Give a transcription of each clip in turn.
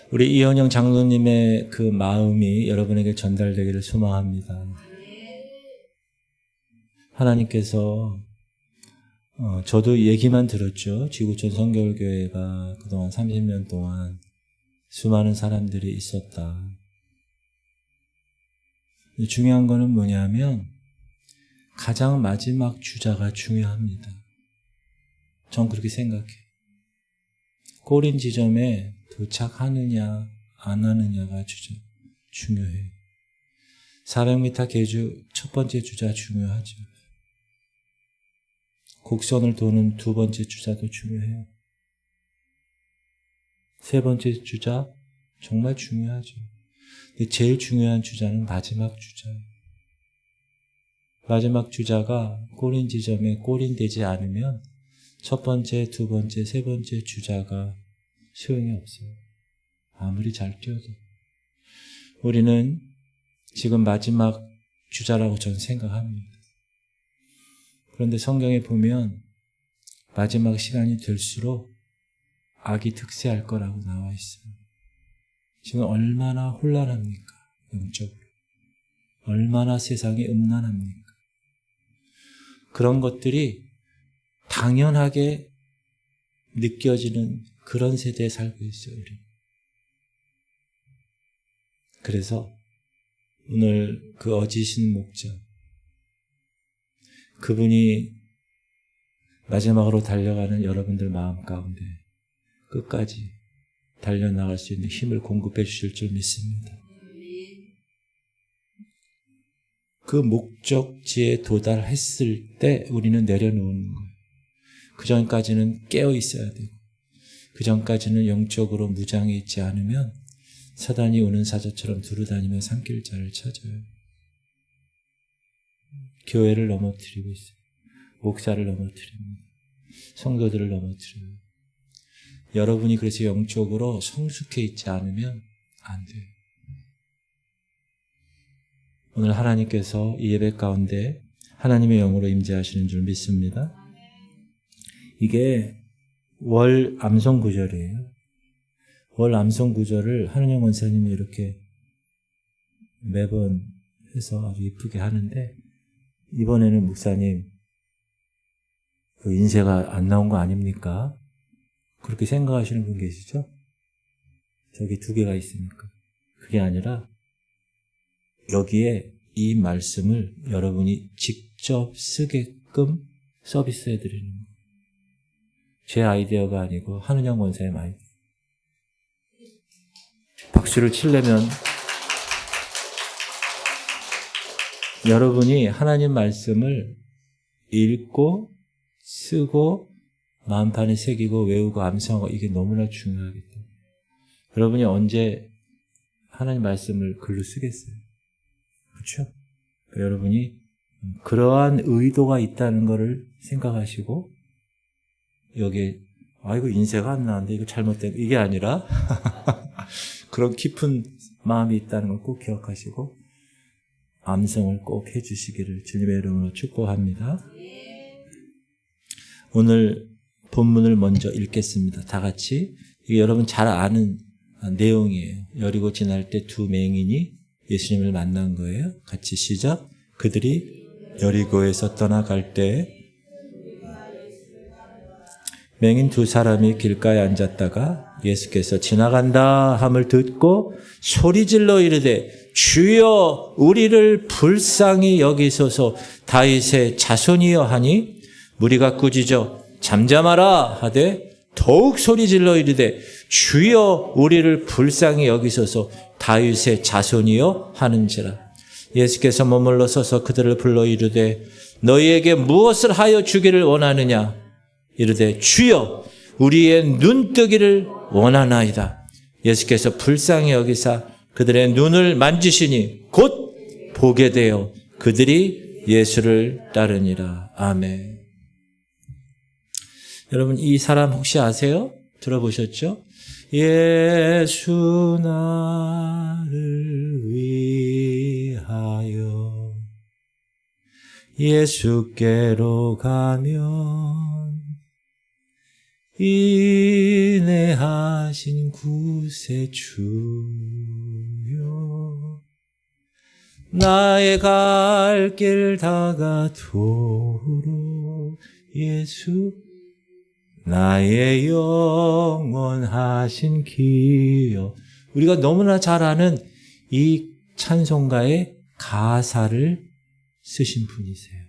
우리 이현영 장로님의 그 마음이 여러분에게 전달되기를 소망합니다. 하나님께서 저도 얘기만 들었죠. 지구촌 성결교회가 그동안 30년 동안 수많은 사람들이 있었다. 중요한 거는 뭐냐면 가장 마지막 주자가 중요합니다. 전 그렇게 생각해요. 꼬린 지점에 도착하느냐 안 하느냐가 중요해요. 400m 계주 첫 번째 주자 중요하죠. 곡선을 도는 두 번째 주자도 중요해요. 세 번째 주자 정말 중요하죠. 근데 제일 중요한 주자는 마지막 주자예요. 마지막 주자가 꼬린 지점에 꼬린되지 않으면 첫 번째, 두 번째, 세 번째 주자가 소용이 없어요. 아무리 잘 뛰어도. 우리는 지금 마지막 주자라고 저는 생각합니다. 그런데 성경에 보면 마지막 시간이 될수록 악이 득세할 거라고 나와 있어요. 지금 얼마나 혼란합니까? 영적으로. 얼마나 세상이 음란합니까? 그런 것들이 당연하게 느껴지는 그런 세대에 살고 있어요, 우리. 그래서 오늘 그 어지신 목자, 그분이 마지막으로 달려가는 여러분들 마음 가운데 끝까지 달려나갈 수 있는 힘을 공급해 주실 줄 믿습니다. 그 목적지에 도달했을 때 우리는 내려놓는 거예요. 그 전까지는 깨어 있어야 되고, 그 전까지는 영적으로 무장해 있지 않으면 사단이 오는 사자처럼 두루다니며 삼킬 자를 찾아요. 교회를 넘어뜨리고 있어요. 목사를 넘어뜨립니다. 성도들을 넘어뜨려요. 여러분이 그래서 영적으로 성숙해 있지 않으면 안 돼요. 오늘 하나님께서 이 예배 가운데 하나님의 영으로 임재하시는 줄 믿습니다. 이게 월 암송 구절이에요. 월 암송 구절을 한은영 원사님이 이렇게 매번 해서 아주 이쁘게 하는데, 이번에는 목사님 그 인쇄가 안 나온 거 아닙니까? 그렇게 생각하시는 분 계시죠? 저기 두 개가 있으니까. 그게 아니라 여기에 이 말씀을 여러분이 직접 쓰게끔 서비스해 드리는 거예요. 제 아이디어가 아니고 한은영 원사의 아이디어. 박수를 치려면 여러분이 하나님 말씀을 읽고 쓰고 마음판에 새기고 외우고 암송하고, 이게 너무나 중요하기 때문에. 여러분이 언제 하나님 말씀을 글로 쓰겠어요? 그렇죠? 그러니까 여러분이 그러한 의도가 있다는 것을 생각하시고, 여기에 이거 인쇄가 안 나왔는데 이거 잘못된, 이게 아니라 그런 깊은 마음이 있다는 걸 꼭 기억하시고 암송을 꼭 해주시기를 주님의 이름으로 축복합니다. 오늘 본문을 먼저 읽겠습니다. 다 같이. 이게 여러분 잘 아는 내용이에요. 여리고 지날 때 두 맹인이 예수님을 만난 거예요. 같이 시작. 그들이 여리고에서 떠나갈 때 맹인 두 사람이 길가에 앉았다가 예수께서 지나간다 함을 듣고 소리질러 이르되 주여 우리를 불쌍히 여기소서 다윗의 자손이여 하니, 무리가 꾸짖어 잠잠하라 하되 더욱 소리질러 이르되 주여 우리를 불쌍히 여기소서 다윗의 자손이여 하는지라. 예수께서 머물러 서서 그들을 불러 이르되 너희에게 무엇을 하여 주기를 원하느냐. 이르되 주여 우리의 눈뜨기를 원하나이다. 예수께서 불쌍히 여기사 그들의 눈을 만지시니 곧 보게 되어 그들이 예수를 따르니라. 아멘. 여러분 이 사람 혹시 아세요? 들어보셨죠? 예수 나를 위하여 예수께로 가면 인내하신 구세주여 나의 갈 길 다가도록 예수 나의 영원하신 기여. 우리가 너무나 잘 아는 이 찬송가의 가사를 쓰신 분이세요.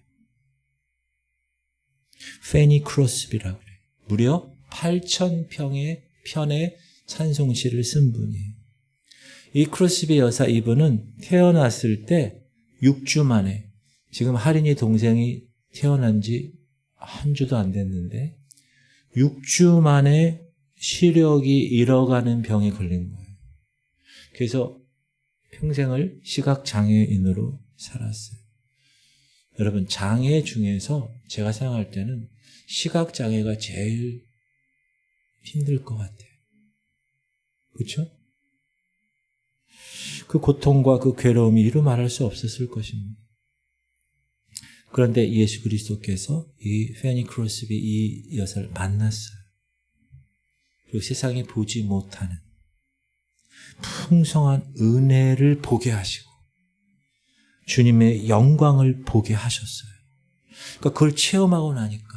페니 크로스비라고 그래요. 무려 8,000편의 찬송시를 쓴 분이에요. 이 크로스비 여사 이분은 태어났을 때 6주 만에, 지금 할인이 동생이 태어난 지 한 주도 안 됐는데 6주 만에 시력이 잃어가는 병에 걸린 거예요. 그래서 평생을 시각장애인으로 살았어요. 여러분, 장애 중에서 제가 생각할 때는 시각장애가 제일 힘들 것 같아요. 그렇죠? 그 고통과 그 괴로움이 이루 말할 수 없었을 것입니다. 그런데 예수 그리스도께서 이 페니 크로스비 이 여사를 만났어요. 그리고 세상에 보지 못하는 풍성한 은혜를 보게 하시고 주님의 영광을 보게 하셨어요. 그러니까 그걸 체험하고 나니까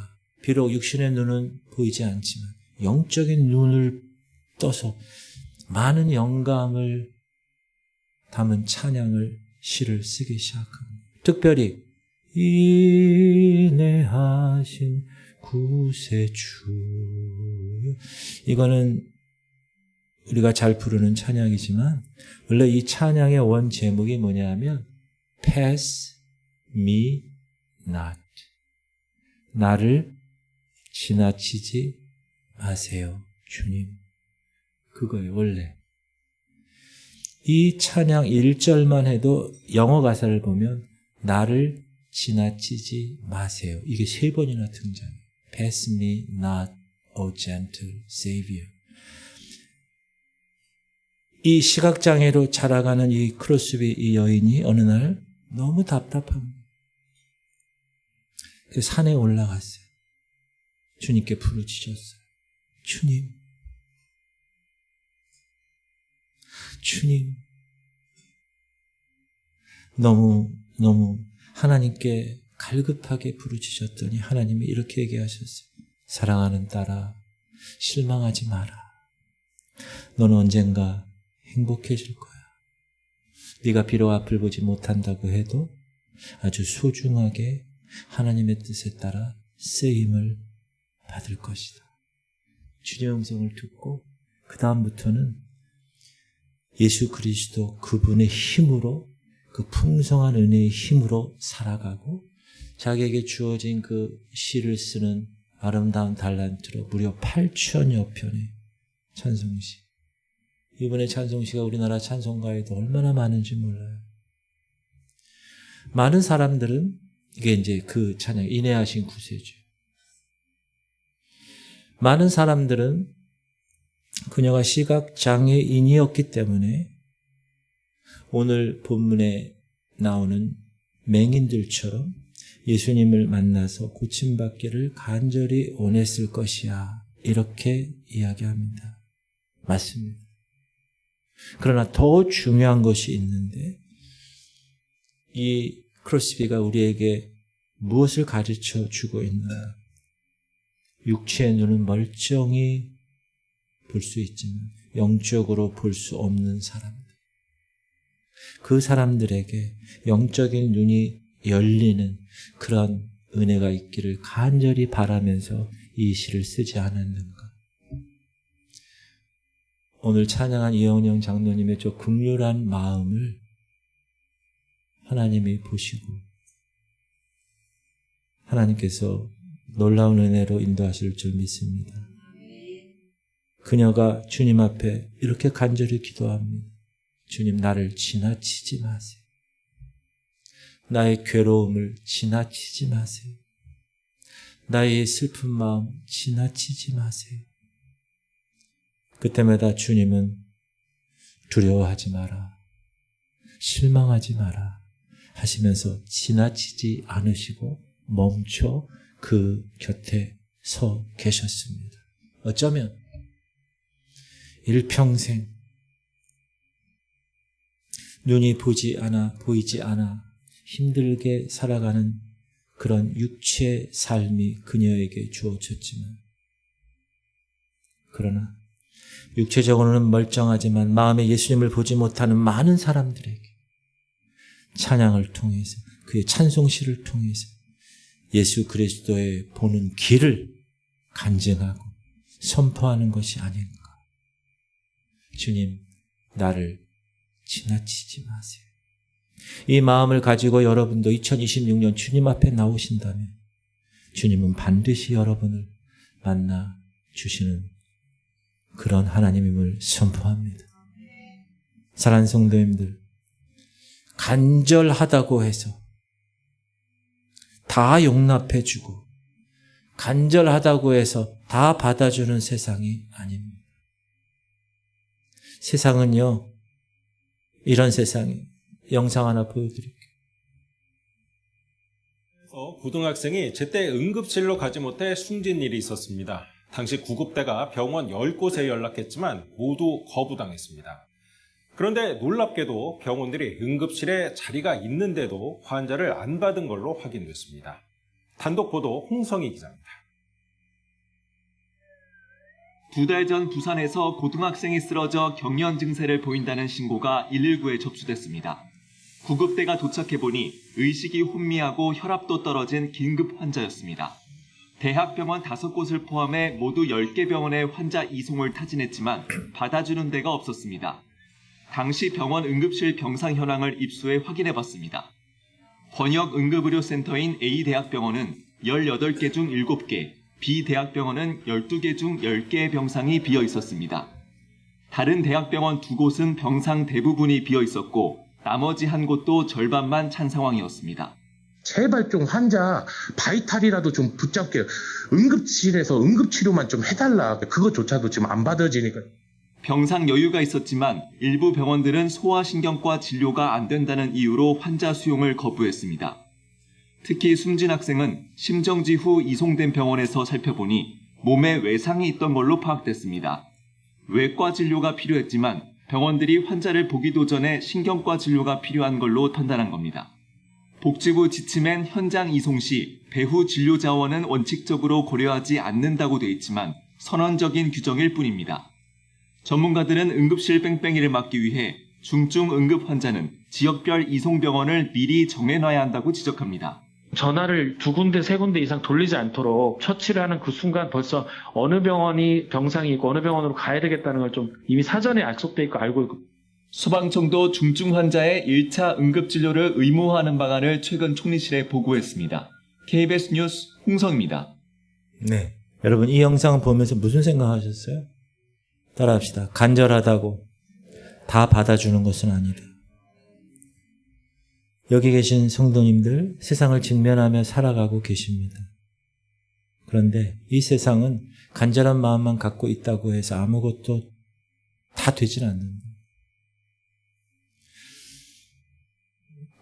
비록 육신의 눈은 보이지 않지만 영적인 눈을 떠서 많은 영감을 담은 찬양을 시를 쓰기 시작합니다. 특별히 인내하신 구세주, 이거는 우리가 잘 부르는 찬양이지만 원래 이 찬양의 원 제목이 뭐냐면 Pass me not, 나를 지나치지 마세요 주님. 그거예요. 원래 이 찬양 1절만 해도 영어 가사를 보면 나를 지나치지 마세요, 이게 3번이나 등장해요. Pass me not, O gentle Savior. 이 시각장애로 자라가는 이 크로스비 이 여인이 어느 날 너무 답답합니다. 그래서 산에 올라갔어요. 주님께 부르짖었어요. 주님, 너무 하나님께 갈급하게 부르짖었더니 하나님이 이렇게 얘기하셨어요. 사랑하는 딸아, 실망하지 마라. 너는 언젠가 행복해질 거야. 네가 비록 앞을 보지 못한다고 해도 아주 소중하게 하나님의 뜻에 따라 쓰임을 받을 것이다. 주님의 음성을 듣고 그 다음부터는 예수 그리스도 그분의 힘으로, 그 풍성한 은혜의 힘으로 살아가고 자기에게 주어진 그 시를 쓰는 아름다운 달란트로 무려 8,000여 편의 찬송시. 이번에 찬송시가 우리나라 찬송가에도 얼마나 많은지 몰라요. 많은 사람들은 이게 이제 그 찬양, 인내하신 구세주. 많은 사람들은 그녀가 시각장애인이었기 때문에 오늘 본문에 나오는 맹인들처럼 예수님을 만나서 고침받기를 간절히 원했을 것이야, 이렇게 이야기합니다. 맞습니다. 그러나 더 중요한 것이 있는데 이 크로스비가 우리에게 무엇을 가르쳐 주고 있나? 육체의 눈은 멀쩡히 볼 수 있지만 영적으로 볼 수 없는 사람들, 그 사람들에게 영적인 눈이 열리는 그런 은혜가 있기를 간절히 바라면서 이 시를 쓰지 않았는가. 오늘 찬양한 이영영 장로님의 저 긍휼한 마음을 하나님이 보시고 하나님께서 놀라운 은혜로 인도하실 줄 믿습니다. 그녀가 주님 앞에 이렇게 간절히 기도합니다. 주님, 나를 지나치지 마세요. 나의 괴로움을 지나치지 마세요. 나의 슬픈 마음 지나치지 마세요. 그때마다 주님은 두려워하지 마라, 실망하지 마라 하시면서 지나치지 않으시고 멈춰 그 곁에 서 계셨습니다. 어쩌면 일평생 눈이 보이지 않아 힘들게 살아가는 그런 육체의 삶이 그녀에게 주어졌지만, 그러나 육체적으로는 멀쩡하지만 마음에 예수님을 보지 못하는 많은 사람들에게 찬양을 통해서, 그의 찬송시를 통해서 예수 그리스도의 보는 길을 간증하고 선포하는 것이 아닌가. 주님, 나를 지나치지 마세요. 이 마음을 가지고 여러분도 2026년 주님 앞에 나오신다면 주님은 반드시 여러분을 만나 주시는 그런 하나님임을 선포합니다. 사랑하는 성도님들, 간절하다고 해서 다 용납해주고 간절하다고 해서 다 받아주는 세상이 아닙니다. 세상은요, 이런 세상이, 영상 하나 보여드릴게요. 고등학생이 제때 응급실로 가지 못해 숨진 일이 있었습니다. 당시 구급대가 병원 10곳에 연락했지만 모두 거부당했습니다. 그런데 놀랍게도 병원들이 응급실에 자리가 있는데도 환자를 안 받은 걸로 확인됐습니다. 단독 보도 홍성희 기자입니다. 2달 전 부산에서 고등학생이 쓰러져 경련 증세를 보인다는 신고가 119에 접수됐습니다. 구급대가 도착해보니 의식이 혼미하고 혈압도 떨어진 긴급 환자였습니다. 대학병원 5곳을 포함해 모두 10개 병원에 환자 이송을 타진했지만 받아주는 데가 없었습니다. 당시 병원 응급실 병상 현황을 입수해 확인해봤습니다. 번역 응급의료센터인 A대학병원은 18개 중 7개, B대학병원은 12개 중 10개의 병상이 비어 있었습니다. 다른 대학병원 2곳은 병상 대부분이 비어 있었고 나머지 한 곳도 절반만 찬 상황이었습니다. 제발 좀 환자 바이탈이라도 좀 붙잡게, 응급실에서 응급치료만 좀 해달라. 그것조차도 지금 안 받아지니까. 병상 여유가 있었지만 일부 병원들은 소아신경과 진료가 안 된다는 이유로 환자 수용을 거부했습니다. 특히 숨진 학생은 심정지 후 이송된 병원에서 살펴보니 몸에 외상이 있던 걸로 파악됐습니다. 외과 진료가 필요했지만 병원들이 환자를 보기도 전에 신경과 진료가 필요한 걸로 판단한 겁니다. 복지부 지침엔 현장 이송 시 배후 진료 자원은 원칙적으로 고려하지 않는다고 돼 있지만 선언적인 규정일 뿐입니다. 전문가들은 응급실 뺑뺑이를 막기 위해 중증 응급 환자는 지역별 이송병원을 미리 정해놔야 한다고 지적합니다. 전화를 2군데, 3군데 이상 돌리지 않도록 처치를 하는 그 순간 벌써 어느 병원이 병상이 있고 어느 병원으로 가야 되겠다는 걸 좀 이미 사전에 약속돼 있고 알고 있고. 소방청도 중증 환자의 1차 응급진료를 의무화하는 방안을 최근 총리실에 보고했습니다. KBS 뉴스 홍성입니다. 네, 여러분 이 영상을 보면서 무슨 생각하셨어요? 따라합시다. 간절하다고 다 받아주는 것은 아니다. 여기 계신 성도님들, 세상을 직면하며 살아가고 계십니다. 그런데 이 세상은 간절한 마음만 갖고 있다고 해서 아무것도 다 되진 않는다.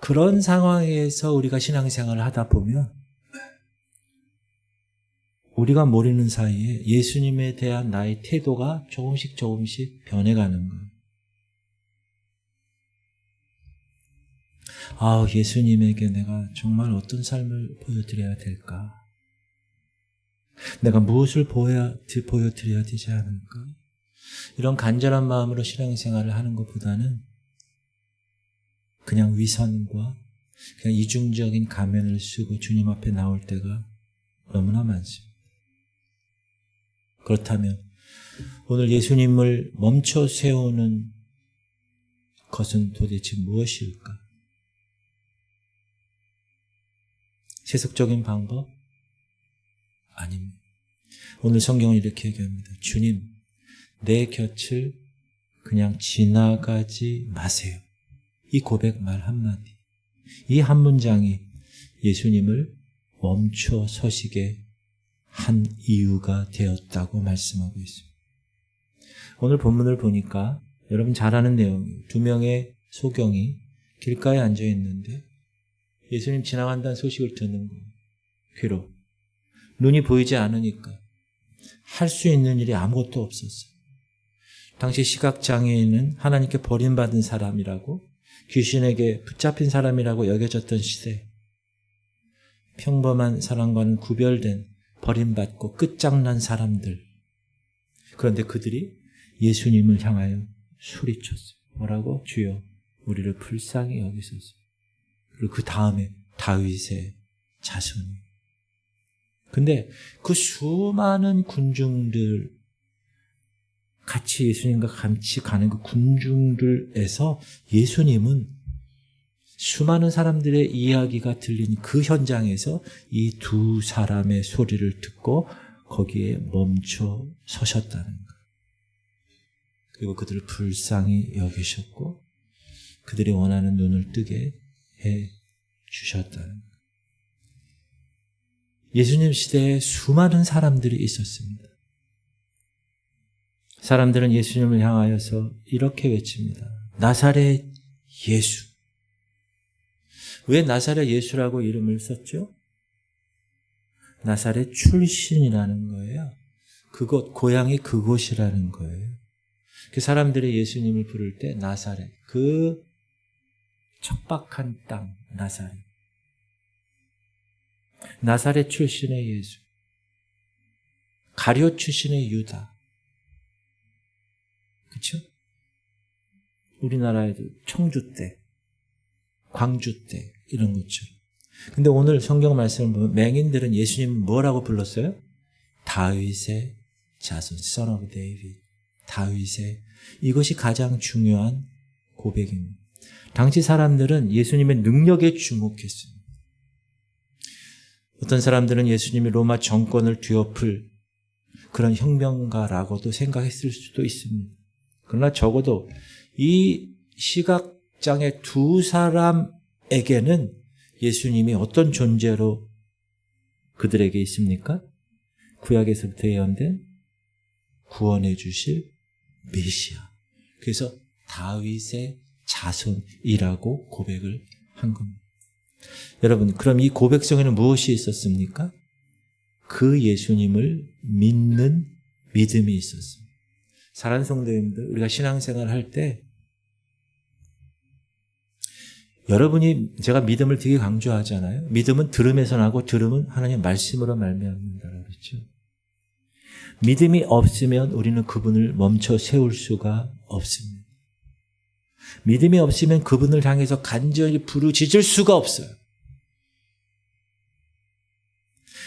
그런 상황에서 우리가 신앙생활을 하다 보면 우리가 모르는 사이에 예수님에 대한 나의 태도가 조금씩 변해가는 거예요. 예수님에게 내가 정말 어떤 삶을 보여드려야 될까? 내가 무엇을 보여드려야 되지 않을까? 이런 간절한 마음으로 신앙생활을 하는 것보다는 그냥 위선과 그냥 이중적인 가면을 쓰고 주님 앞에 나올 때가 너무나 많습니다. 그렇다면 오늘 예수님을 멈춰 세우는 것은 도대체 무엇일까? 세속적인 방법? 아닙니다. 오늘 성경은 이렇게 얘기합니다. 주님, 내 곁을 그냥 지나가지 마세요. 이 고백 말 한마디, 이 한 문장이 예수님을 멈춰 서시게 한 이유가 되었다고 말씀하고 있습니다. 오늘 본문을 보니까 여러분 잘 아는 내용이에요. 2명의 소경이 길가에 앉아 있는데 예수님 지나간다는 소식을 듣는 거예요. 귀로. 눈이 보이지 않으니까 할 수 있는 일이 아무것도 없었어요. 당시 시각장애인은 하나님께 버림받은 사람이라고, 귀신에게 붙잡힌 사람이라고 여겨졌던 시대. 평범한 사람과는 구별된 버림받고 끝장난 사람들. 그런데 그들이 예수님을 향하여 소리쳤어요. 뭐라고? 주여, 우리를 불쌍히 여기소서. 그리고 그 다음에 다윗의 자손이. 근데 그 수많은 군중들, 같이 예수님과 같이 가는 그 군중들에서 예수님은 수많은 사람들의 이야기가 들린 그 현장에서 이 두 사람의 소리를 듣고 거기에 멈춰 서셨다는 것. 그리고 그들을 불쌍히 여기셨고 그들이 원하는 눈을 뜨게 해 주셨다는 것. 예수님 시대에 수많은 사람들이 있었습니다. 사람들은 예수님을 향하여서 이렇게 외칩니다. 나사렛 예수. 왜 나사렛 예수라고 이름을 썼죠? 나사렛 출신이라는 거예요. 그곳, 고향이 그곳이라는 거예요. 그 사람들이 예수님을 부를 때 나사렛, 그 척박한 땅, 나사렛. 나사렛 출신의 예수. 가룟 출신의 유다. 그렇죠? 우리나라에도 청주 때, 광주 때 이런 것처럼. 근데 오늘 성경 말씀을 보면 맹인들은 예수님을 뭐라고 불렀어요? 다윗의 자손, Son of David. 다윗의. 이것이 가장 중요한 고백입니다. 당시 사람들은 예수님의 능력에 주목했습니다. 어떤 사람들은 예수님이 로마 정권을 뒤엎을 그런 혁명가라고도 생각했을 수도 있습니다. 그러나 적어도 이 시각장애 두 사람에게는 예수님이 어떤 존재로 그들에게 있습니까? 구약에서부터 예언된 구원해 주실 메시아. 그래서 다윗의 자손이라고 고백을 한 겁니다. 여러분, 그럼 이 고백 속에는 무엇이 있었습니까? 그 예수님을 믿는 믿음이 있었습니다. 사랑하는 성도님들, 우리가 신앙생활 할 때 여러분이, 제가 믿음을 되게 강조하잖아요. 믿음은 들음에서 나고 들음은 하나님의 말씀으로 말미암는다라고 그랬죠. 믿음이 없으면 우리는 그분을 멈춰 세울 수가 없습니다. 믿음이 없으면 그분을 향해서 간절히 부르짖을 수가 없어요.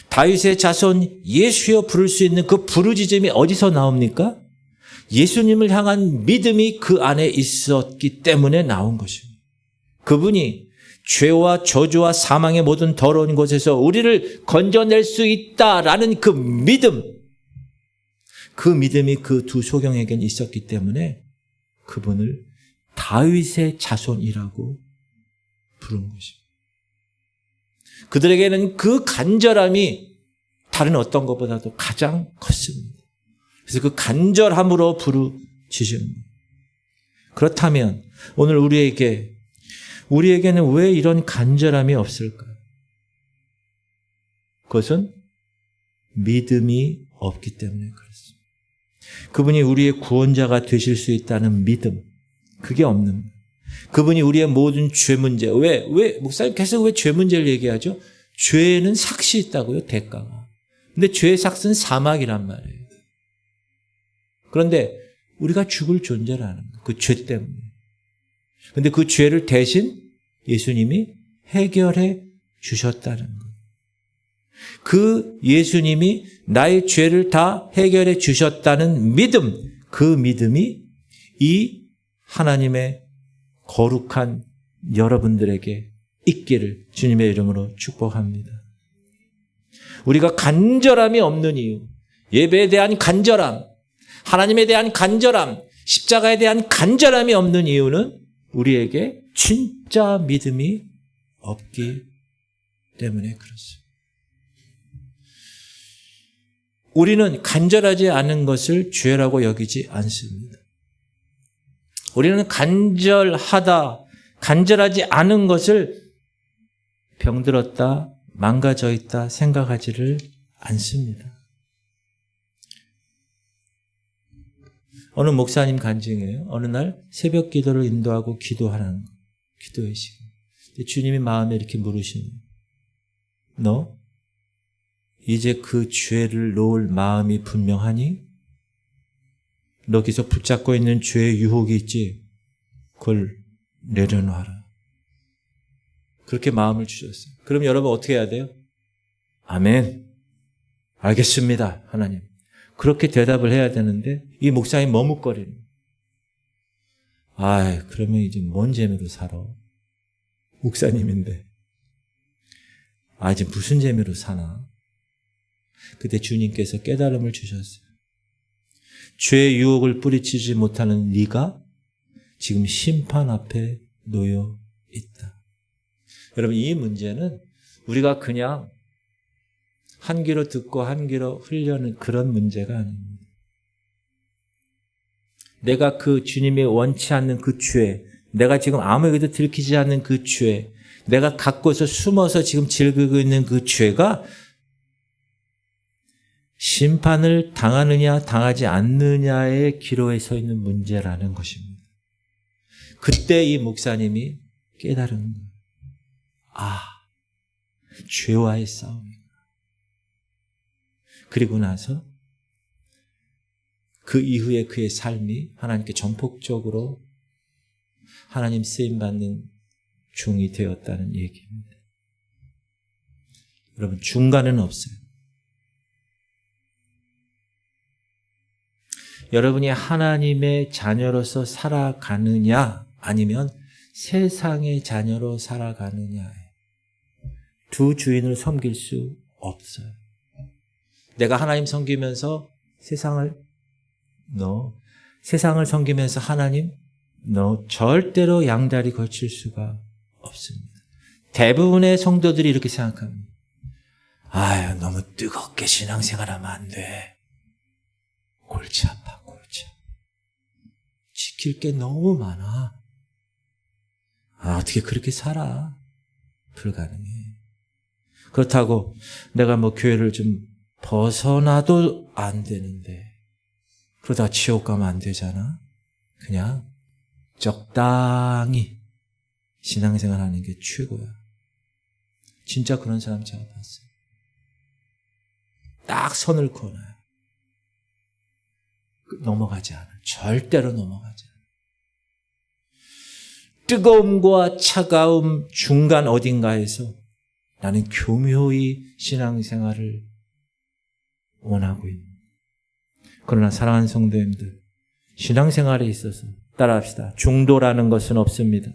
다윗의 자손 예수여 부를 수 있는 그 부르짖음이 어디서 나옵니까? 예수님을 향한 믿음이 그 안에 있었기 때문에 나온 것입니다. 그분이 죄와 저주와 사망의 모든 더러운 곳에서 우리를 건져낼 수 있다라는 그 믿음, 그 믿음이 그 두 소경에게는 있었기 때문에 그분을 다윗의 자손이라고 부른 것입니다. 그들에게는 그 간절함이 다른 어떤 것보다도 가장 컸습니다. 그래서 그 간절함으로 부르짖습니다. 그렇다면 오늘 우리에게는 왜 이런 간절함이 없을까요? 그것은 믿음이 없기 때문에 그렇습니다. 그분이 우리의 구원자가 되실 수 있다는 믿음, 그게 없는 거예요. 그분이 우리의 모든 죄 문제, 목사님 계속 왜 죄 문제를 얘기하죠? 죄에는 삭시 있다고요, 대가가. 근데 죄의 삭은 사막이란 말이에요. 그런데 우리가 죽을 존재라는 거예요. 그 죄 때문에. 근데 그 죄를 대신 예수님이 해결해 주셨다는 거예요. 그 예수님이 나의 죄를 다 해결해 주셨다는 믿음, 그 믿음이 이 하나님의 거룩한 여러분들에게 있기를 주님의 이름으로 축복합니다. 우리가 간절함이 없는 이유, 예배에 대한 간절함, 하나님에 대한 간절함, 십자가에 대한 간절함이 없는 이유는 우리에게 진짜 믿음이 없기 때문에 그렇습니다. 우리는 간절하지 않은 것을 죄라고 여기지 않습니다. 우리는 간절하지 않은 것을 병들었다, 망가져 있다 생각하지를 않습니다. 어느 목사님 간증이에요. 어느 날 새벽 기도를 인도하고 기도하는 거. 기도의 시간. 주님이 마음에 이렇게 물으시는 너 이제 그 죄를 놓을 마음이 분명하니? 너 계속 붙잡고 있는 죄의 유혹이 있지? 그걸 내려놔라. 그렇게 마음을 주셨어요. 그럼 여러분 어떻게 해야 돼요? 아멘. 알겠습니다. 하나님. 그렇게 대답을 해야 되는데 이 목사님 머뭇거리는. 그러면 이제 뭔 재미로 살아? 목사님인데. 이제 무슨 재미로 사나? 그때 주님께서 깨달음을 주셨어요. 죄의 유혹을 뿌리치지 못하는 네가 지금 심판 앞에 놓여 있다. 여러분, 이 문제는 우리가 그냥 한 귀로 듣고 한 귀로 흘려는 그런 문제가 아닙니다. 내가 그 주님이 원치 않는 그 죄, 내가 지금 아무에게도 들키지 않는 그 죄, 내가 갖고서 숨어서 지금 즐기고 있는 그 죄가 심판을 당하느냐 당하지 않느냐의 기로에 서 있는 문제라는 것입니다. 그때 이 목사님이 깨달은 거예요. 죄와의 싸움이구나. 그리고 나서 그 이후에 그의 삶이 하나님께 전폭적으로 하나님 쓰임받는 종이 되었다는 얘기입니다. 여러분, 중간은 없어요. 여러분이 하나님의 자녀로서 살아가느냐 아니면 세상의 자녀로 살아가느냐, 두 주인을 섬길 수 없어요. 내가 하나님 섬기면서 세상을 섬기면서 하나님 절대로 양다리 걸칠 수가 없습니다. 대부분의 성도들이 이렇게 생각합니다. 너무 뜨겁게 신앙생활하면 안 돼. 골치 아파, 골치 아파. 지킬 게 너무 많아. 어떻게 그렇게 살아? 불가능해. 그렇다고 내가 교회를 좀 벗어나도 안 되는데 그러다가 지옥 가면 안 되잖아. 그냥 적당히 신앙생활 하는 게 최고야. 진짜 그런 사람 제가 봤어요. 딱 선을 그어놔요. 넘어가지 않아. 절대로 넘어가지 않아. 뜨거움과 차가움 중간 어딘가에서 나는 교묘히 신앙생활을 원하고 있는. 그러나 사랑하는 성도님들, 신앙생활에 있어서 따라합시다. 중도라는 것은 없습니다.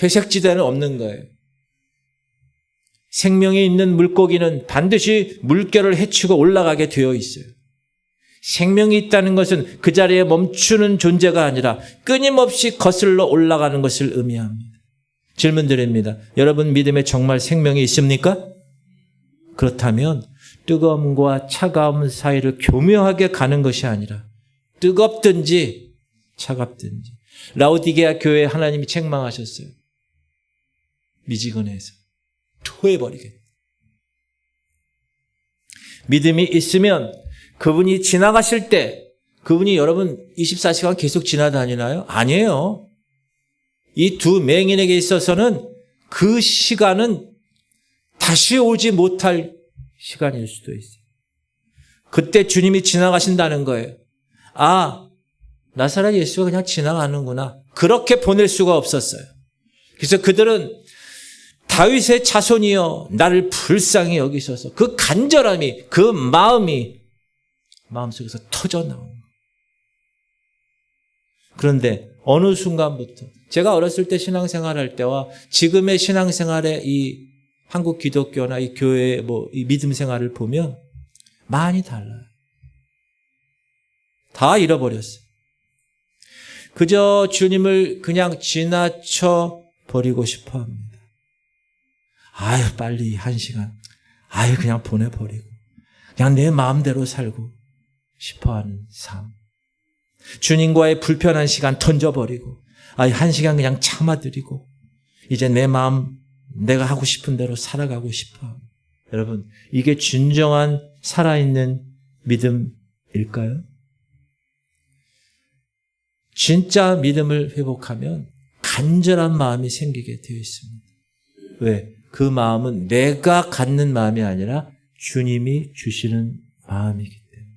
회색지대는 없는 거예요. 생명이 있는 물고기는 반드시 물결을 헤치고 올라가게 되어 있어요. 생명이 있다는 것은 그 자리에 멈추는 존재가 아니라 끊임없이 거슬러 올라가는 것을 의미합니다. 질문 드립니다. 여러분 믿음에 정말 생명이 있습니까? 그렇다면 뜨거움과 차가움 사이를 교묘하게 가는 것이 아니라 뜨겁든지 차갑든지. 라오디게아 교회에 하나님이 책망하셨어요. 미지근해서 토해버리겠다. 믿음이 있으면 그분이 지나가실 때, 그분이 여러분 24시간 계속 지나다니나요? 아니에요. 이 두 맹인에게 있어서는 그 시간은 다시 오지 못할 시간일 수도 있어요. 그때 주님이 지나가신다는 거예요. 나사렛 예수가 그냥 지나가는구나. 그렇게 보낼 수가 없었어요. 그래서 그들은 다윗의 자손이여 나를 불쌍히 여기셔서 그 간절함이, 그 마음이 마음속에서 터져나오는 거예요. 그런데 어느 순간부터 제가 어렸을 때 신앙생활할 때와 지금의 신앙생활의 이 한국 기독교나 이 교회의 이 믿음 생활을 보면 많이 달라요. 다 잃어버렸어요. 그저 주님을 그냥 지나쳐 버리고 싶어 합니다. 빨리 1시간. 그냥 보내버리고. 그냥 내 마음대로 살고 싶어 하는 삶. 주님과의 불편한 시간 던져버리고, 1시간 그냥 참아드리고, 이제 내 마음, 내가 하고 싶은 대로 살아가고 싶어 합니다. 여러분, 이게 진정한 살아있는 믿음일까요? 진짜 믿음을 회복하면 간절한 마음이 생기게 되어 있습니다. 왜? 그 마음은 내가 갖는 마음이 아니라 주님이 주시는 마음이기 때문에.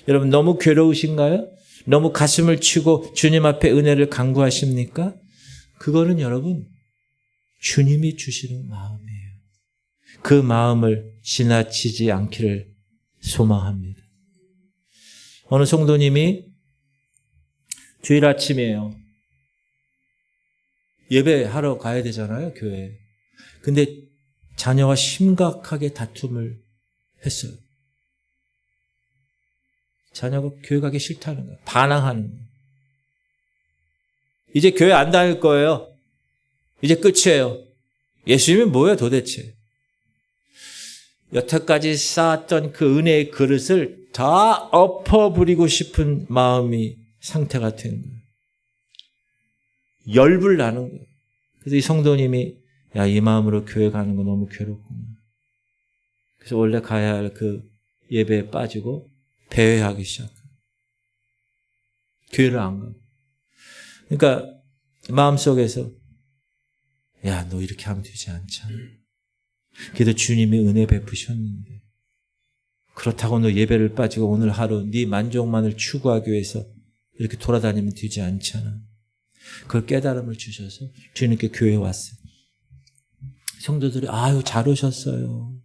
여러분 너무 괴로우신가요? 너무 가슴을 치고 주님 앞에 은혜를 간구하십니까? 그거는 여러분 주님이 주시는 마음이에요. 그 마음을 지나치지 않기를 소망합니다. 어느 성도님이 주일 아침이에요. 예배하러 가야 되잖아요, 교회에. 근데 자녀와 심각하게 다툼을 했어요. 자녀가 교회 가기 싫다는 거예요. 반항하는 거예요. 이제 교회 안 다닐 거예요. 이제 끝이에요. 예수님이 뭐예요 도대체? 여태까지 쌓았던 그 은혜의 그릇을 다 엎어부리고 싶은 마음이 상태가 된 거예요. 열불 나는 거예요. 그래서 이 성도님이 야, 이 마음으로 교회 가는 거 너무 괴롭구나. 그래서 원래 가야 할 그 예배에 빠지고 배회하기 시작해요. 교회를 안 가고. 그러니까 마음속에서 야, 너 이렇게 하면 되지 않잖아. 그래도 주님이 은혜 베푸셨는데 그렇다고 너 예배를 빠지고 오늘 하루 네 만족만을 추구하기 위해서 이렇게 돌아다니면 되지 않잖아. 그걸 깨달음을 주셔서 주님께 교회에 왔어요. 성도들이 아유 잘 오셨어요.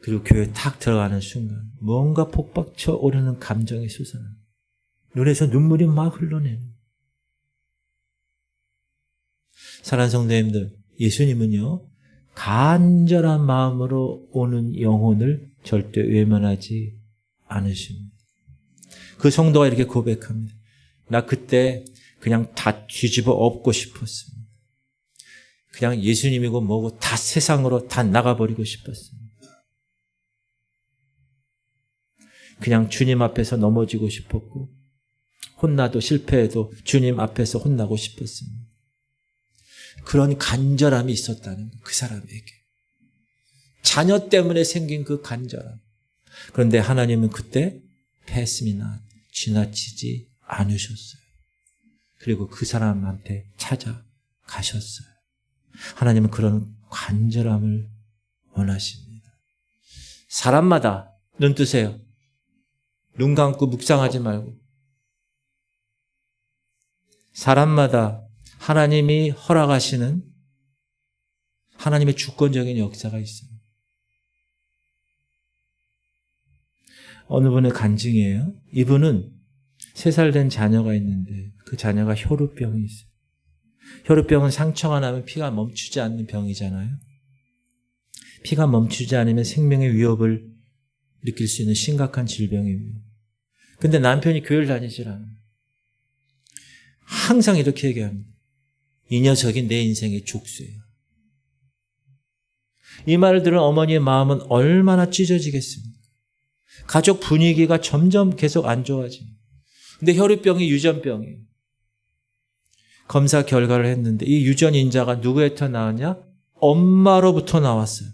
그리고 교회에 탁 들어가는 순간 뭔가 폭박쳐 오르는 감정이 솟아나. 눈에서 눈물이 막 흘러내는. 사랑하는 성도님들, 예수님은요 간절한 마음으로 오는 영혼을 절대 외면하지 않으십니다. 그 성도가 이렇게 고백합니다. 나 그때 그냥 다 뒤집어 엎고 싶었습니다. 그냥 예수님이고 뭐고 다 세상으로 다 나가버리고 싶었습니다. 그냥 주님 앞에서 넘어지고 싶었고 혼나도 실패해도 주님 앞에서 혼나고 싶었습니다. 그런 간절함이 있었다는 거예요. 그 사람에게. 자녀 때문에 생긴 그 간절함. 그런데 하나님은 그때 패스미나 지나치지 않으셨어요. 그리고 그 사람한테 찾아가셨어요. 하나님은 그런 간절함을 원하십니다. 사람마다 눈 뜨세요. 눈 감고 묵상하지 말고. 사람마다 하나님이 허락하시는 하나님의 주권적인 역사가 있어요. 어느 분의 간증이에요. 이분은 3살 된 자녀가 있는데 그 자녀가 혈우병이 있어요. 혈우병은 상처가 나면 피가 멈추지 않는 병이잖아요. 피가 멈추지 않으면 생명의 위협을 느낄 수 있는 심각한 질병입니다. 근데 남편이 교회를 다니질 않아요. 항상 이렇게 얘기합니다. 이 녀석이 내 인생의 족쇄야. 이 말을 들은 어머니의 마음은 얼마나 찢어지겠습니까? 가족 분위기가 점점 계속 안 좋아집니다. 근데 혈우병이 유전병이에요. 검사 결과를 했는데 이 유전인자가 누구에서 나왔냐? 엄마로부터 나왔어요.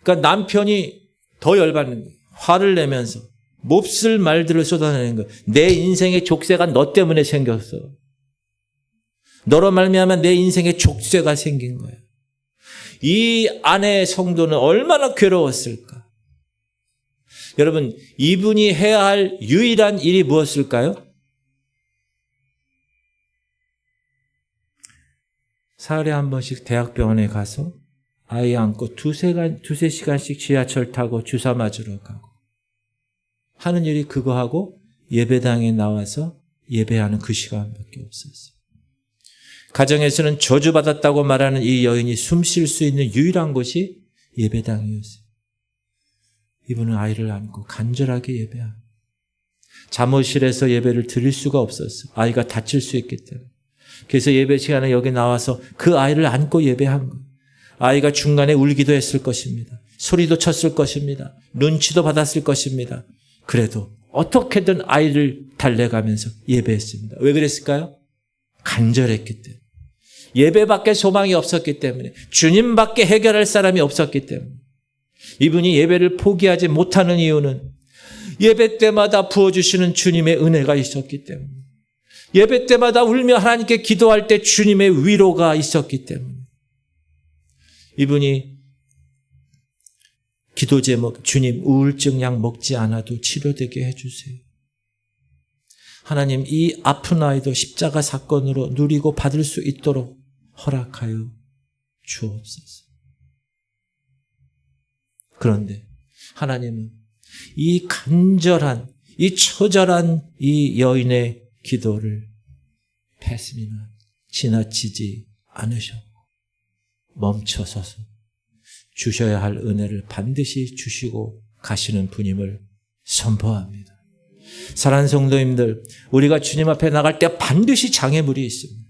그러니까 남편이 더 열받는 거예요. 화를 내면서 몹쓸 말들을 쏟아내는 거예요. 내 인생의 족쇄가 너 때문에 생겼어. 너로 말미암아 내 인생의 족쇄가 생긴 거예요. 이 아내의 성도는 얼마나 괴로웠을까? 여러분, 이분이 해야 할 유일한 일이 무엇일까요? 사흘에 한 번씩 대학병원에 가서 아이 안고 두세 시간씩 지하철 타고 주사 맞으러 가고 하는 일이 그거 하고 예배당에 나와서 예배하는 그 시간밖에 없었어요. 가정에서는 저주받았다고 말하는 이 여인이 숨 쉴 수 있는 유일한 곳이 예배당이었어요. 이분은 아이를 안고 간절하게 예배합니다. 잠옷실에서 예배를 드릴 수가 없었어요. 아이가 다칠 수 있기 때문에. 그래서 예배 시간에 여기 나와서 그 아이를 안고 예배한 거예요. 아이가 중간에 울기도 했을 것입니다. 소리도 쳤을 것입니다. 눈치도 받았을 것입니다. 그래도 어떻게든 아이를 달래가면서 예배했습니다. 왜 그랬을까요? 간절했기 때문에. 예배밖에 소망이 없었기 때문에. 주님밖에 해결할 사람이 없었기 때문에. 이분이 예배를 포기하지 못하는 이유는 예배 때마다 부어주시는 주님의 은혜가 있었기 때문에, 예배 때마다 울며 하나님께 기도할 때 주님의 위로가 있었기 때문에, 이분이 기도 제목, 주님 우울증 약 먹지 않아도 치료되게 해주세요. 하나님, 이 아픈 아이도 십자가 사건으로 누리고 받을 수 있도록 허락하여 주옵소서. 그런데 하나님은 이 간절한, 이 처절한 이 여인의 기도를 패스미나 지나치지 않으셨고 멈춰서서 주셔야 할 은혜를 반드시 주시고 가시는 분임을 선포합니다. 사랑하는 성도님들, 우리가 주님 앞에 나갈 때 반드시 장애물이 있습니다.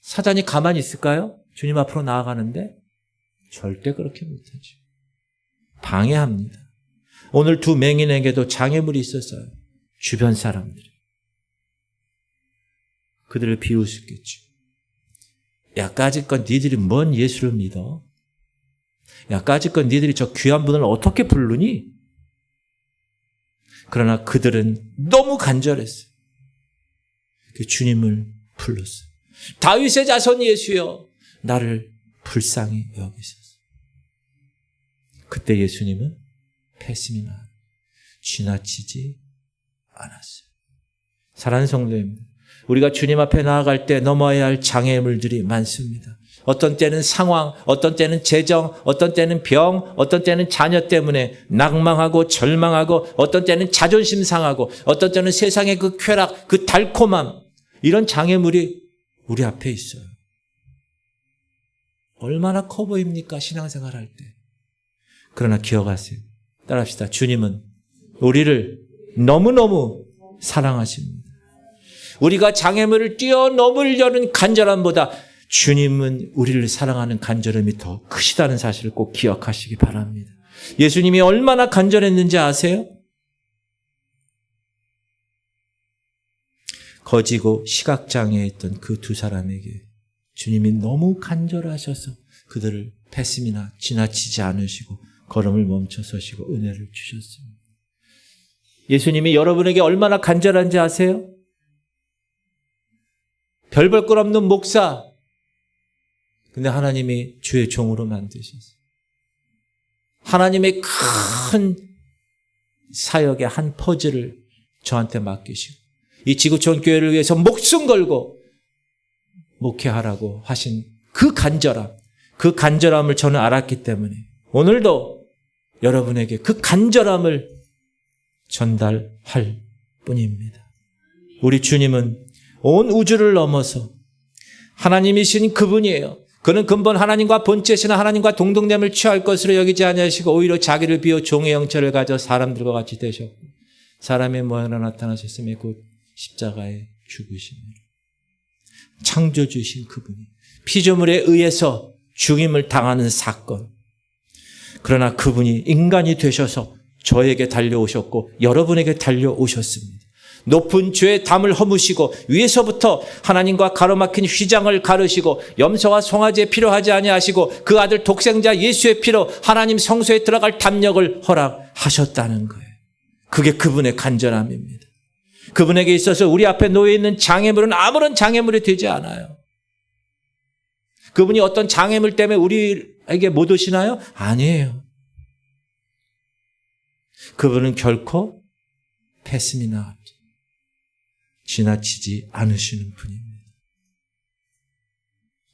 사단이 가만히 있을까요? 주님 앞으로 나아가는데? 절대 그렇게 못하죠. 방해합니다. 오늘 두 맹인에게도 장애물이 있었어요. 주변 사람들이. 그들을 비웃었겠죠. 야, 까짓건 니들이 뭔 예수를 믿어? 야, 까짓건 니들이 저 귀한 분을 어떻게 부르니? 그러나 그들은 너무 간절했어요. 그 주님을 불렀어요. 다윗의 자손 예수여, 나를 불쌍히 여기소서. 그때 예수님은 패스미나 지나치지 않았어요. 사랑하는 성도님들, 우리가 주님 앞에 나아갈 때 넘어야 할 장애물들이 많습니다. 어떤 때는 상황, 어떤 때는 재정, 어떤 때는 병, 어떤 때는 자녀 때문에 낭망하고 절망하고, 어떤 때는 자존심 상하고, 어떤 때는 세상의 그 쾌락, 그 달콤함, 이런 장애물이 우리 앞에 있어요. 얼마나 커 보입니까? 신앙생활 할 때. 그러나 기억하세요. 따라합시다. 주님은 우리를 너무너무 사랑하십니다. 우리가 장애물을 뛰어넘으려는 간절함보다 주님은 우리를 사랑하는 간절함이 더 크시다는 사실을 꼭 기억하시기 바랍니다. 예수님이 얼마나 간절했는지 아세요? 거지고 시각장애에 있던 그 두 사람에게 주님이 너무 간절하셔서 그들을 패스미나 지나치지 않으시고 걸음을 멈춰 서시고 은혜를 주셨습니다. 예수님이 여러분에게 얼마나 간절한지 아세요? 별 볼 것 없는 목사, 근데 하나님이 주의 종으로 만드셨어요. 하나님의 큰 사역의 한 퍼즐을 저한테 맡기시고 이 지구촌 교회를 위해서 목숨 걸고 목회하라고 하신 그 간절함을 저는 알았기 때문에 오늘도 여러분에게 그 간절함을 전달할 뿐입니다. 우리 주님은 온 우주를 넘어서 하나님이신 그분이에요. 그는 근본 하나님과 본체시나 하나님과 동등됨을 취할 것으로 여기지 아니하시고 오히려 자기를 비워 종의 형체를 가져 사람들과 같이 되셨고 사람의 모양으로 나타나셨으며 곧 십자가에 죽으십니다. 창조주신 그분이 피조물에 의해서 죽임을 당하는 사건, 그러나 그분이 인간이 되셔서 저에게 달려오셨고 여러분에게 달려오셨습니다. 높은 죄의 담을 허무시고 위에서부터 하나님과 가로막힌 휘장을 가르시고 염소와 송아지에 필요하지 아니하시고 그 아들 독생자 예수의 피로 하나님 성소에 들어갈 담력을 허락하셨다는 거예요. 그게 그분의 간절함입니다. 그분에게 있어서 우리 앞에 놓여 있는 장애물은 아무런 장애물이 되지 않아요. 그분이 어떤 장애물 때문에 우리에게 못 오시나요? 아니에요. 그분은 결코 패스미나 지나치지 않으시는 분입니다.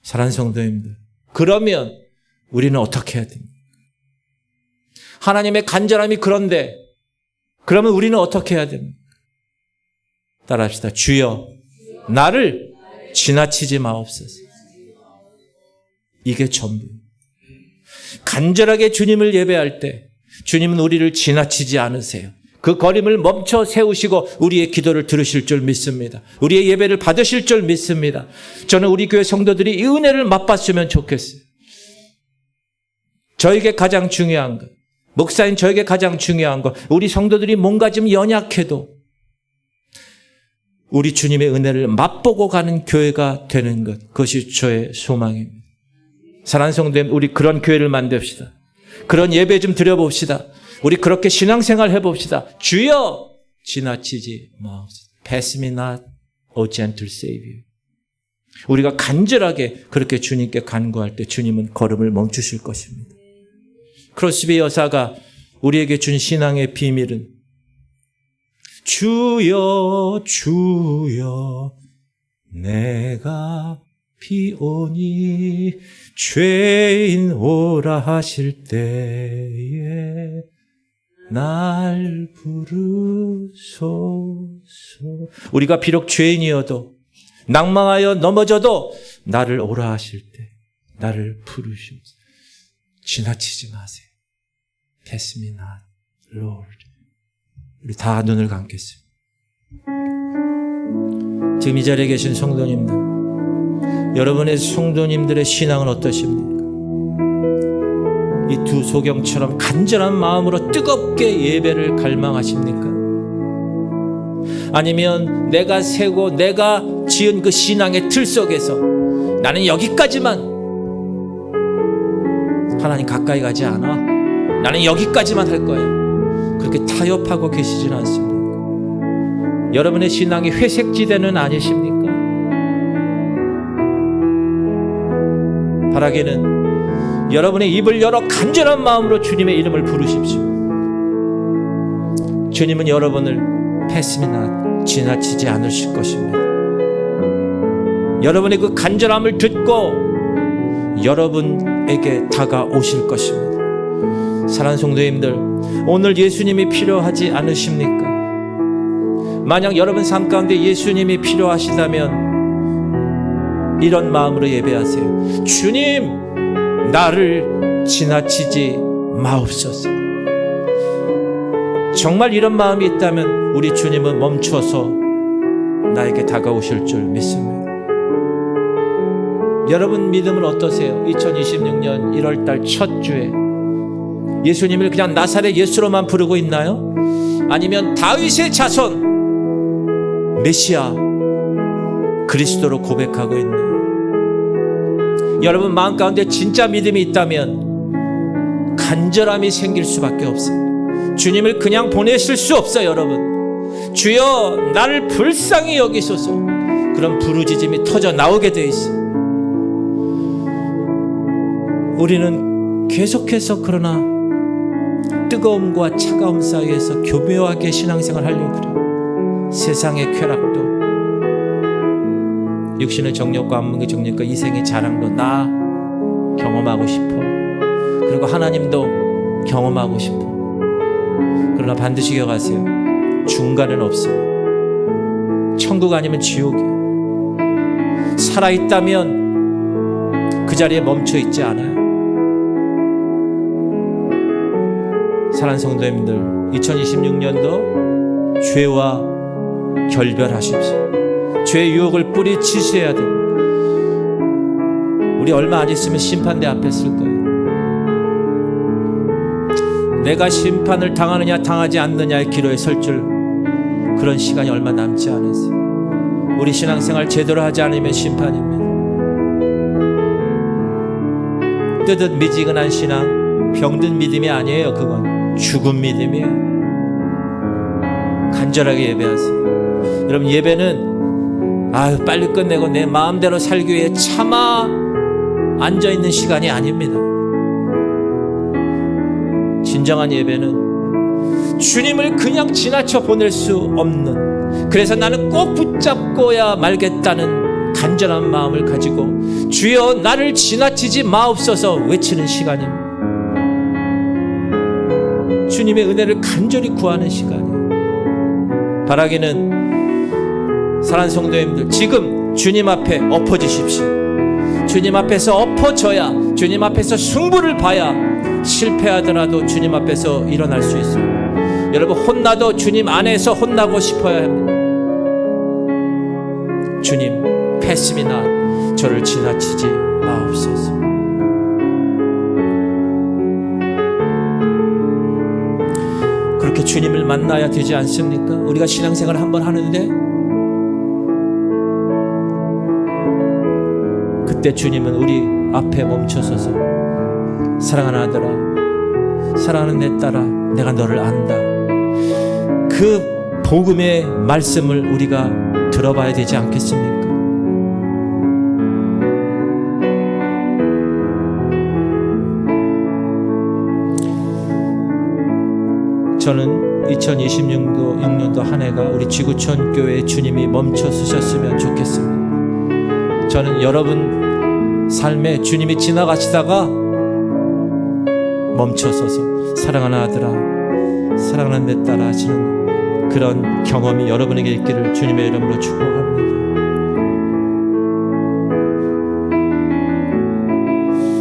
사랑하는 성도님들, 그러면 우리는 어떻게 해야 됩니까? 하나님의 간절함이 그런데 그러면 우리는 어떻게 해야 됩니까? 따라합시다. 주여, 나를 지나치지 마옵소서. 이게 전부. 간절하게 주님을 예배할 때 주님은 우리를 지나치지 않으세요. 그 걸음을 멈춰 세우시고 우리의 기도를 들으실 줄 믿습니다. 우리의 예배를 받으실 줄 믿습니다. 저는 우리 교회 성도들이 이 은혜를 맛봤으면 좋겠어요. 저에게 가장 중요한 것, 목사인 저에게 가장 중요한 것, 우리 성도들이 뭔가 좀 연약해도 우리 주님의 은혜를 맛보고 가는 교회가 되는 것, 그것이 저의 소망입니다. 사랑하는 성도님, 우리 그런 교회를 만듭시다. 그런 예배 좀 드려봅시다. 우리 그렇게 신앙생활 해봅시다. 주여 지나치지 마옵소서. Pass me not, O gentle Savior. 우리가 간절하게 그렇게 주님께 간구할 때 주님은 걸음을 멈추실 것입니다. 크로스비 여사가 우리에게 준 신앙의 비밀은 주여 주여 내가 비오니 죄인 오라 하실 때에 날 부르소서. 우리가 비록 죄인이어도 낭망하여 넘어져도 나를 오라 하실 때 나를 부르시옵소서. 지나치지 마세요. Pass me not, Lord. 우리 다 눈을 감겠습니다. 지금 이 자리에 계신 성도님들, 여러분의 성도님들의 신앙은 어떠십니까? 이 두 소경처럼 간절한 마음으로 뜨겁게 예배를 갈망하십니까? 아니면 내가 세고 내가 지은 그 신앙의 틀 속에서 나는 여기까지만, 하나님 가까이 가지 않아, 나는 여기까지만 할 거야, 그렇게 타협하고 계시지는 않습니까? 여러분의 신앙이 회색지대는 아니십니까? 바라기는 여러분의 입을 열어 간절한 마음으로 주님의 이름을 부르십시오. 주님은 여러분을 패스미 나 지나치지 않으실 것입니다. 여러분의 그 간절함을 듣고 여러분에게 다가오실 것입니다. 사랑하는 성도님들, 오늘 예수님이 필요하지 않으십니까? 만약 여러분 삶 가운데 예수님이 필요하시다면 이런 마음으로 예배하세요. 주님, 나를 지나치지 마옵소서. 정말 이런 마음이 있다면 우리 주님은 멈춰서 나에게 다가오실 줄 믿습니다. 여러분 믿음은 어떠세요? 2026년 1월달 첫 주에 예수님을 그냥 나사렛 예수로만 부르고 있나요? 아니면 다윗의 자손 메시아 그리스도로 고백하고 있나요? 여러분 마음 가운데 진짜 믿음이 있다면 간절함이 생길 수밖에 없어요. 주님을 그냥 보내실 수 없어요. 여러분, 주여 나를 불쌍히 여기소서, 그런 부르짖음이 터져 나오게 돼 있어요. 우리는 계속해서 그러나 뜨거움과 차가움 사이에서 교묘하게 신앙생활 하려고 그래요. 세상의 쾌락도, 육신의 정욕과 안목의 정욕과 이생의 자랑도 나 경험하고 싶어. 그리고 하나님도 경험하고 싶어. 그러나 반드시 기억하세요. 중간은 없습니다. 천국 아니면 지옥이에요. 살아있다면 그 자리에 멈춰 있지 않아요. 사랑하는 성도님들, 2026년도 죄와 결별하십시오. 죄의 유혹을 뿌리치셔야 돼요. 우리 얼마 안 있으면 심판대 앞에 쓸 거예요. 내가 심판을 당하느냐 당하지 않느냐의 기로에 설 줄, 그런 시간이 얼마 남지 않았어요. 우리 신앙생활 제대로 하지 않으면 심판입니다. 뜨듯 미지근한 신앙, 병든 믿음이 아니에요. 그건 죽은 믿음이에요. 간절하게 예배하세요. 여러분, 예배는 빨리 끝내고 내 마음대로 살기 위해 참아 앉아있는 시간이 아닙니다. 진정한 예배는 주님을 그냥 지나쳐 보낼 수 없는, 그래서 나는 꼭 붙잡고야 말겠다는 간절한 마음을 가지고 주여 나를 지나치지 마옵소서 외치는 시간입니다. 주님의 은혜를 간절히 구하는 시간이에요. 바라기는 사랑하는 성도님들, 지금 주님 앞에 엎어지십시오. 주님 앞에서 엎어져야, 주님 앞에서 승부를 봐야 실패하더라도 주님 앞에서 일어날 수 있어요. 여러분, 혼나도 주님 안에서 혼나고 싶어야 합니다. 주님, 패스미나 저를 지나치지 마옵소서. 그렇게 주님을 만나야 되지 않습니까? 우리가 신앙생활을 한번 하는데 그때 주님은 우리 앞에 멈춰서서 사랑하는 아들아, 사랑하는 내 딸아, 내가 너를 안다. 그 복음의 말씀을 우리가 들어봐야 되지 않겠습니까? 저는 2026년도 한 해가 우리 지구촌 교회 주님이 멈춰 서셨으면 좋겠습니다. 저는 여러분 삶에 주님이 지나가시다가 멈춰서서 사랑하는 아들아, 사랑하는 내 딸아 하시는 그런 경험이 여러분에게 있기를 주님의 이름으로 축복합니다.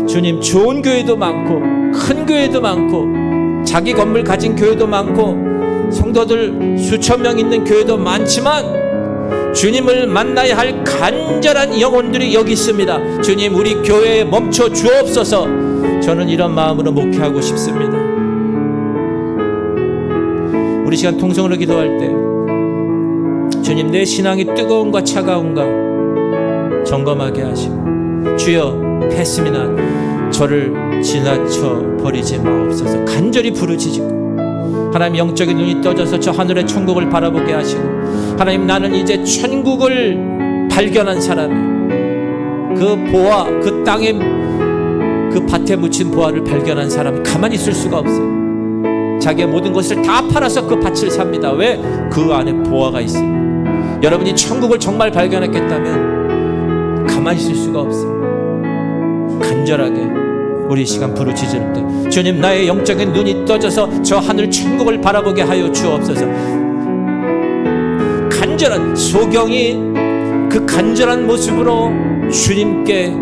주님, 좋은 교회도 많고 큰 교회도 많고 자기 건물 가진 교회도 많고 성도들 수천 명 있는 교회도 많지만 주님을 만나야 할 간절한 영혼들이 여기 있습니다. 주님, 우리 교회에 멈춰 주옵소서. 저는 이런 마음으로 목회하고 싶습니다. 우리 시간 통성으로 기도할 때 주님, 내 신앙이 뜨거운가 차가운가 점검하게 하시고 주여, 패스미나 저를 지나쳐 버리지 마옵소서. 간절히 부르짖고 하나님, 영적인 눈이 떠져서 저 하늘의 천국을 바라보게 하시고 하나님, 나는 이제 천국을 발견한 사람이에요. 그 보화, 그 땅에 그 밭에 묻힌 보화를 발견한 사람이 가만히 있을 수가 없어요. 자기의 모든 것을 다 팔아서 그 밭을 삽니다. 왜? 그 안에 보화가 있습니다. 여러분이 천국을 정말 발견했겠다면 가만히 있을 수가 없어요. 간절하게 우리 시간 부르짖을 때 주님, 나의 영적인 눈이 떠져서 저 하늘 천국을 바라보게 하여 주옵소서. 간절한 소경이 그 간절한 모습으로 주님께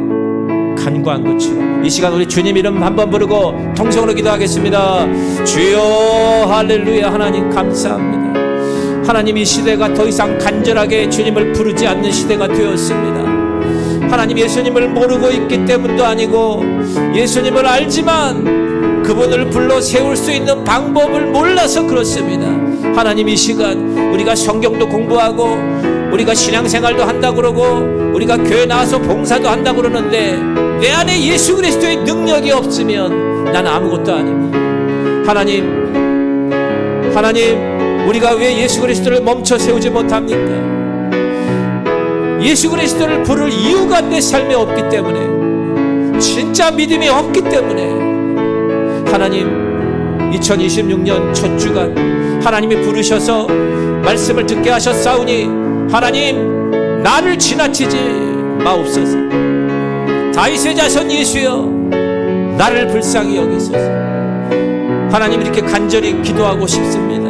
간구한 것처럼 이 시간 우리 주님 이름 한번 부르고 통성으로 기도하겠습니다. 주여, 할렐루야. 하나님 감사합니다. 하나님, 이 시대가 더 이상 간절하게 주님을 부르지 않는 시대가 되었습니다. 하나님, 예수님을 모르고 있기 때문도 아니고 예수님을 알지만 그분을 불러 세울 수 있는 방법을 몰라서 그렇습니다. 하나님, 이 시간 우리가 성경도 공부하고 우리가 신앙생활도 한다고 그러고 우리가 교회 나와서 봉사도 한다고 그러는데 내 안에 예수 그리스도의 능력이 없으면 난 아무것도 아닙니다. 하나님, 우리가 왜 예수 그리스도를 멈춰 세우지 못합니까? 예수 그리스도를 부를 이유가 내 삶에 없기 때문에, 진짜 믿음이 없기 때문에 하나님, 2026년 첫 주간 하나님이 부르셔서 말씀을 듣게 하셨사오니 하나님, 나를 지나치지 마옵소서. 다윗의 자손 예수여, 나를 불쌍히 여기소서. 하나님, 이렇게 간절히 기도하고 싶습니다.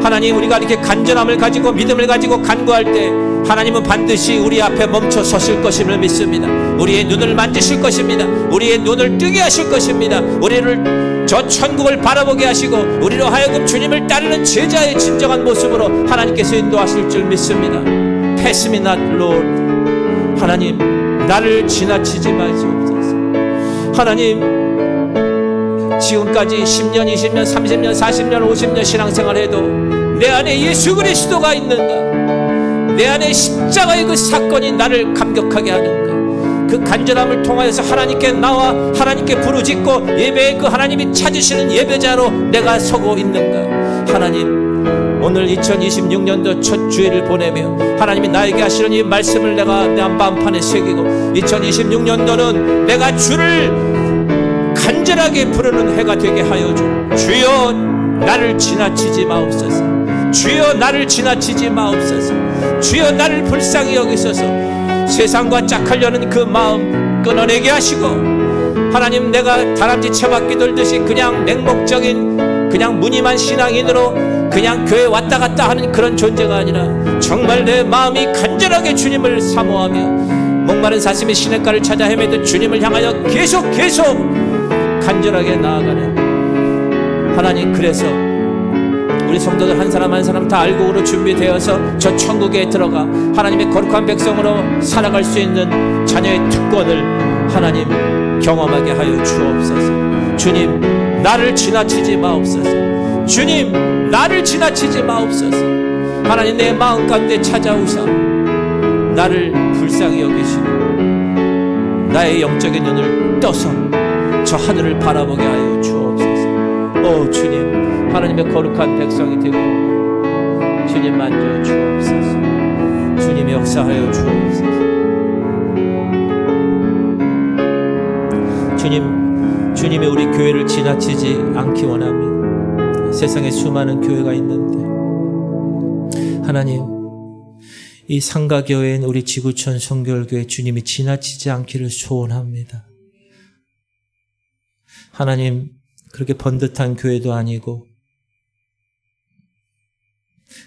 하나님, 우리가 이렇게 간절함을 가지고 믿음을 가지고 간구할 때 하나님은 반드시 우리 앞에 멈춰 서실 것임을 믿습니다. 우리의 눈을 만지실 것입니다. 우리의 눈을 뜨게 하실 것입니다. 우리를 저 천국을 바라보게 하시고 우리로 하여금 주님을 따르는 제자의 진정한 모습으로 하나님께서 인도하실 줄 믿습니다. Pass me not, Lord. 하나님, 나를 지나치지 마시옵소서. 하나님, 지금까지 10년, 20년, 30년, 40년, 50년 신앙생활해도 내 안에 예수 그리스도가 있는가? 내 안에 십자가의 그 사건이 나를 감격하게 하는가? 그 간절함을 통하여서 하나님께 나와 하나님께 부르짖고 예배의 그 하나님이 찾으시는 예배자로 내가 서고 있는가? 하나님, 오늘 2026년도 첫 주일을 보내며 하나님이 나에게 하시는 이 말씀을 내가 내 마음판에 새기고 2026년도는 내가 주를 간절하게 부르는 해가 되게 하여 주. 주여, 나를 지나치지 마옵소서. 주여, 나를 지나치지 마옵소서. 주여, 나를 불쌍히 여기소서. 세상과 짝하려는 그 마음 끊어내게 하시고 하나님, 내가 다람쥐 채바퀴 돌듯이 그냥 맹목적인 그냥 무늬만 신앙인으로 그냥 교회 왔다 갔다 하는 그런 존재가 아니라 정말 내 마음이 간절하게 주님을 사모하며 목마른 사슴이 시냇가를 찾아 헤매듯 주님을 향하여 계속 간절하게 나아가는 하나님, 그래서 우리 성도들 한 사람 한 사람 다 알곡으로 준비되어서 저 천국에 들어가 하나님의 거룩한 백성으로 살아갈 수 있는 자녀의 특권을 하나님 경험하게 하여 주옵소서. 주님, 나를 지나치지 마옵소서. 주님, 나를 지나치지 마옵소서. 하나님, 내 마음 가운데 찾아오사 나를 불쌍히 여기시고 나의 영적인 눈을 떠서 저 하늘을 바라보게 하여 주옵소서. 오 주님, 하나님의 거룩한 백성이 되고 주님 만져 주옵소서. 주님 역사하여 주옵소서. 주님이 우리 교회를 지나치지 않기 원합니다. 세상에 수많은 교회가 있는데 하나님, 이 상가교회인 우리 지구촌 성결교회 주님이 지나치지 않기를 소원합니다. 하나님, 그렇게 번듯한 교회도 아니고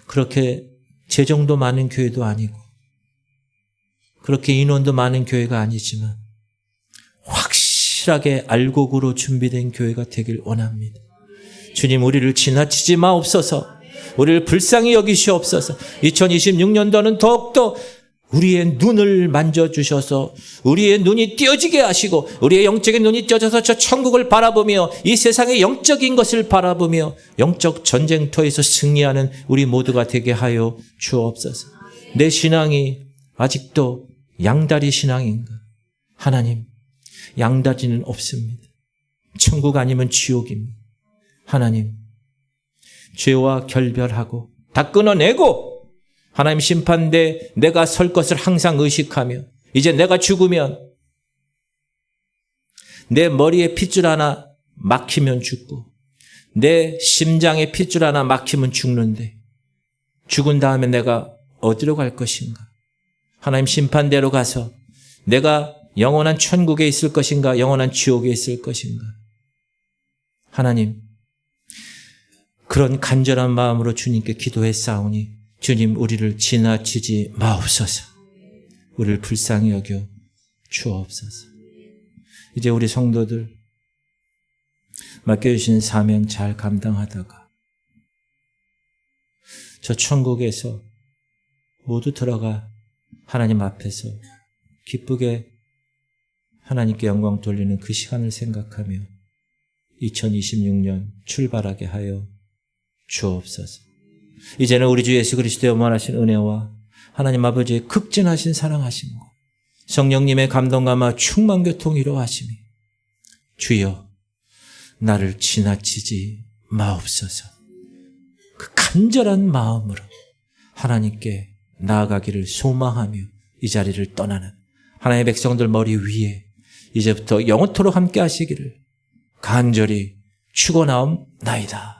그렇게 재정도 많은 교회도 아니고 그렇게 인원도 많은 교회가 아니지만 확실하게 알곡으로 준비된 교회가 되길 원합니다. 주님, 우리를 지나치지 마옵소서. 우리를 불쌍히 여기시옵소서. 2026년도는 더욱더 우리의 눈을 만져주셔서 우리의 눈이 띄어지게 하시고 우리의 영적인 눈이 띄어져서 저 천국을 바라보며 이 세상의 영적인 것을 바라보며 영적 전쟁터에서 승리하는 우리 모두가 되게 하여 주옵소서. 내 신앙이 아직도 양다리 신앙인가? 하나님, 양다리는 없습니다. 천국 아니면 지옥입니다. 하나님, 죄와 결별하고 다 끊어내고 하나님 심판대 내가 설 것을 항상 의식하며 이제 내가 죽으면 내 머리에 핏줄 하나 막히면 죽고 내 심장에 핏줄 하나 막히면 죽는데 죽은 다음에 내가 어디로 갈 것인가? 하나님 심판대로 가서 내가 영원한 천국에 있을 것인가? 영원한 지옥에 있을 것인가? 하나님, 그런 간절한 마음으로 주님께 기도했사오니 주님, 우리를 지나치지 마옵소서. 우리를 불쌍히 여겨 주옵소서. 이제 우리 성도들 맡겨주신 사명 잘 감당하다가 저 천국에서 모두 들어가 하나님 앞에서 기쁘게 하나님께 영광 돌리는 그 시간을 생각하며 2026년 출발하게 하여 주옵소서. 이제는 우리 주 예수 그리스도의 원하신 은혜와 하나님 아버지의 극진하신 사랑하심과 성령님의 감동감화 충만교통 이루어하심이 주여 나를 지나치지 마옵소서. 그 간절한 마음으로 하나님께 나아가기를 소망하며 이 자리를 떠나는 하나님의 백성들 머리 위에 이제부터 영원토록 함께 하시기를 간절히 축원하옵나이다.